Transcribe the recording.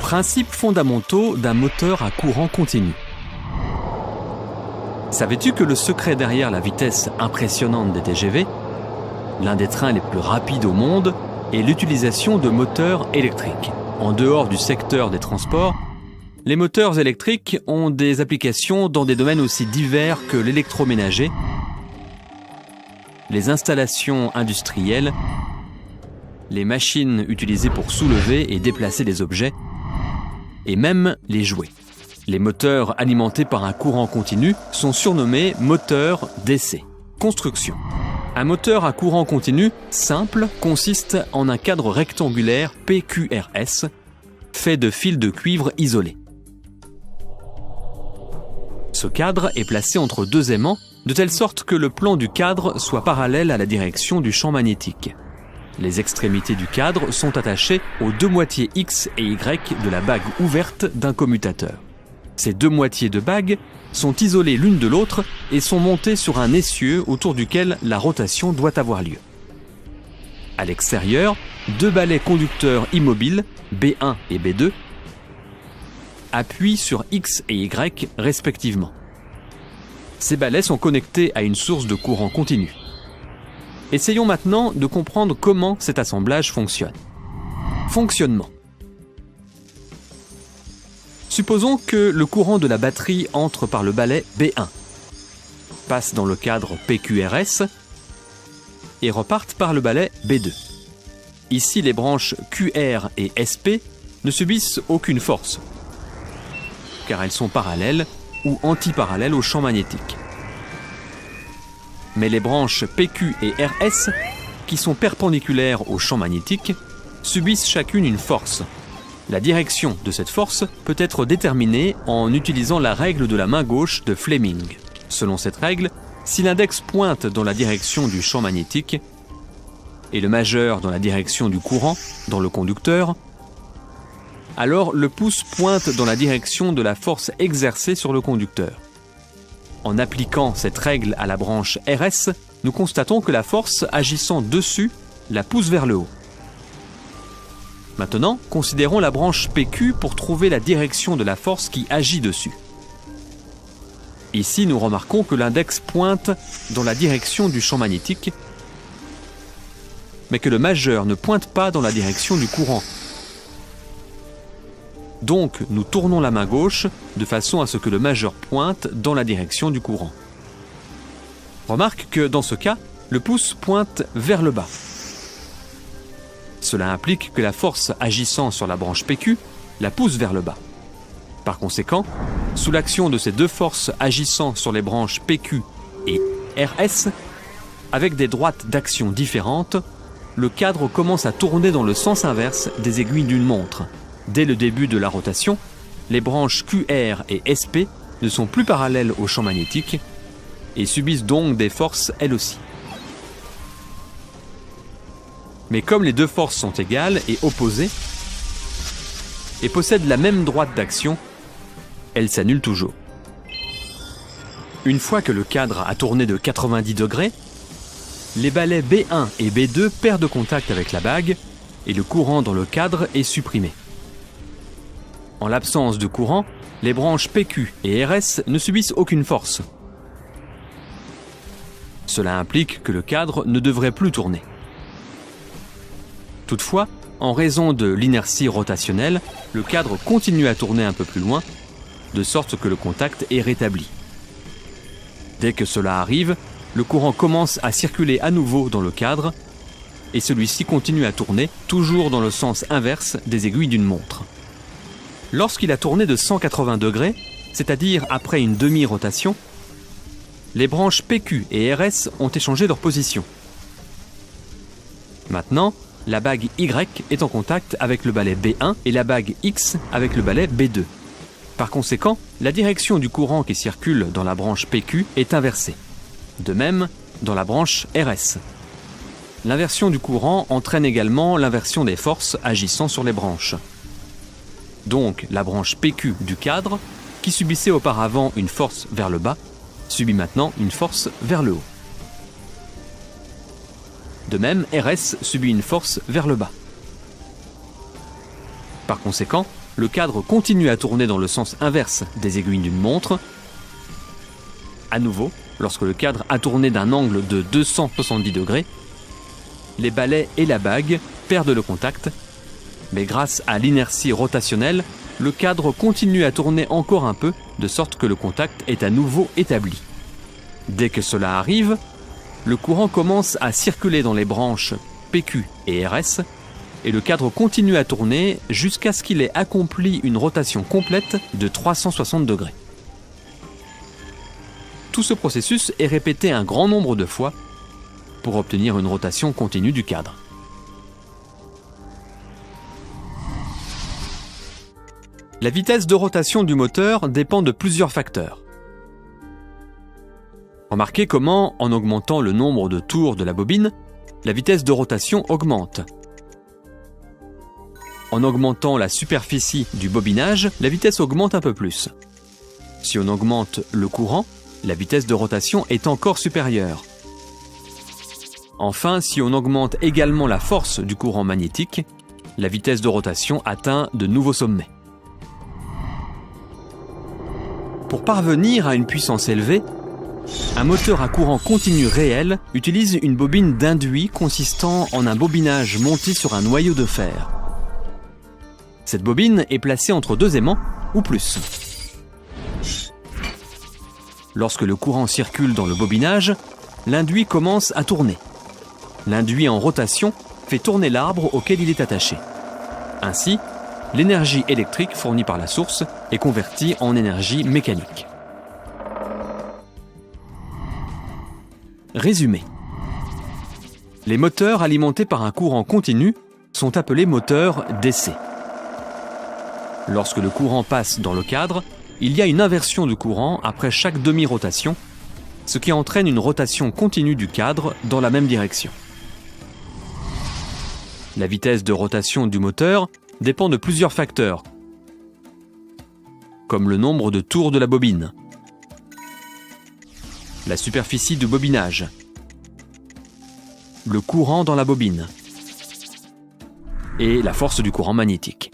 Principes fondamentaux d'un moteur à courant continu. Savais-tu que le secret derrière la vitesse impressionnante des TGV, l'un des trains les plus rapides au monde, est l'utilisation de moteurs électriques? En dehors du secteur des transports, les moteurs électriques ont des applications dans des domaines aussi divers que l'électroménager, les installations industrielles, les machines utilisées pour soulever et déplacer des objets, et même les jouets. Les moteurs alimentés par un courant continu sont surnommés moteurs d'essai. Construction. Un moteur à courant continu simple consiste en un cadre rectangulaire PQRS fait de fils de cuivre isolés. Ce cadre est placé entre deux aimants de telle sorte que le plan du cadre soit parallèle à la direction du champ magnétique. Les extrémités du cadre sont attachées aux deux moitiés X et Y de la bague ouverte d'un commutateur. Ces deux moitiés de bague sont isolées l'une de l'autre et sont montées sur un essieu autour duquel la rotation doit avoir lieu. À l'extérieur, deux balais conducteurs immobiles, B1 et B2, appuient sur X et Y respectivement. Ces balais sont connectés à une source de courant continu. Essayons maintenant de comprendre comment cet assemblage fonctionne. Fonctionnement. Supposons que le courant de la batterie entre par le balai B1, passe dans le cadre PQRS et reparte par le balai B2. Ici, les branches QR et SP ne subissent aucune force, car elles sont parallèles ou antiparallèles au champ magnétique. Mais les branches PQ et RS, qui sont perpendiculaires au champ magnétique, subissent chacune une force. La direction de cette force peut être déterminée en utilisant la règle de la main gauche de Fleming. Selon cette règle, si l'index pointe dans la direction du champ magnétique et le majeur dans la direction du courant dans le conducteur, alors le pouce pointe dans la direction de la force exercée sur le conducteur. En appliquant cette règle à la branche RS, nous constatons que la force agissant dessus la pousse vers le haut. Maintenant, considérons la branche PQ pour trouver la direction de la force qui agit dessus. Ici, nous remarquons que l'index pointe dans la direction du champ magnétique, mais que le majeur ne pointe pas dans la direction du courant. Donc, nous tournons la main gauche de façon à ce que le majeur pointe dans la direction du courant. Remarque que dans ce cas, le pouce pointe vers le bas. Cela implique que la force agissant sur la branche PQ la pousse vers le bas. Par conséquent, sous l'action de ces deux forces agissant sur les branches PQ et RS, avec des droites d'action différentes, le cadre commence à tourner dans le sens inverse des aiguilles d'une montre. Dès le début de la rotation, les branches QR et SP ne sont plus parallèles au champ magnétique et subissent donc des forces elles aussi. Mais comme les deux forces sont égales et opposées et possèdent la même droite d'action, elles s'annulent toujours. Une fois que le cadre a tourné de 90 degrés, les balais B1 et B2 perdent contact avec la bague et le courant dans le cadre est supprimé. En l'absence de courant, les branches PQ et RS ne subissent aucune force. Cela implique que le cadre ne devrait plus tourner. Toutefois, en raison de l'inertie rotationnelle, le cadre continue à tourner un peu plus loin, de sorte que le contact est rétabli. Dès que cela arrive, le courant commence à circuler à nouveau dans le cadre et celui-ci continue à tourner, toujours dans le sens inverse des aiguilles d'une montre. Lorsqu'il a tourné de 180 degrés, c'est-à-dire après une demi-rotation, les branches PQ et RS ont échangé leur position. Maintenant, la bague Y est en contact avec le balai B1 et la bague X avec le balai B2. Par conséquent, la direction du courant qui circule dans la branche PQ est inversée. De même, dans la branche RS. L'inversion du courant entraîne également l'inversion des forces agissant sur les branches. Donc, la branche PQ du cadre, qui subissait auparavant une force vers le bas, subit maintenant une force vers le haut. De même, RS subit une force vers le bas. Par conséquent, le cadre continue à tourner dans le sens inverse des aiguilles d'une montre. À nouveau, lorsque le cadre a tourné d'un angle de 270 degrés, les balais et la bague perdent le contact, mais grâce à l'inertie rotationnelle, le cadre continue à tourner encore un peu, de sorte que le contact est à nouveau établi. Dès que cela arrive, le courant commence à circuler dans les branches PQ et RS, et le cadre continue à tourner jusqu'à ce qu'il ait accompli une rotation complète de 360 degrés. Tout ce processus est répété un grand nombre de fois pour obtenir une rotation continue du cadre. La vitesse de rotation du moteur dépend de plusieurs facteurs. Remarquez comment, en augmentant le nombre de tours de la bobine, la vitesse de rotation augmente. En augmentant la superficie du bobinage, la vitesse augmente un peu plus. Si on augmente le courant, la vitesse de rotation est encore supérieure. Enfin, si on augmente également la force du courant magnétique, la vitesse de rotation atteint de nouveaux sommets. Pour parvenir à une puissance élevée, un moteur à courant continu réel utilise une bobine d'induit consistant en un bobinage monté sur un noyau de fer. Cette bobine est placée entre deux aimants ou plus. Lorsque le courant circule dans le bobinage, l'induit commence à tourner. L'induit en rotation fait tourner l'arbre auquel il est attaché. Ainsi, l'énergie électrique fournie par la source est convertie en énergie mécanique. Résumé. Les moteurs alimentés par un courant continu sont appelés moteurs d'essai. Lorsque le courant passe dans le cadre, il y a une inversion du courant après chaque demi-rotation, ce qui entraîne une rotation continue du cadre dans la même direction. La vitesse de rotation du moteur dépend de plusieurs facteurs, comme le nombre de tours de la bobine, la superficie du bobinage, le courant dans la bobine et la force du courant magnétique.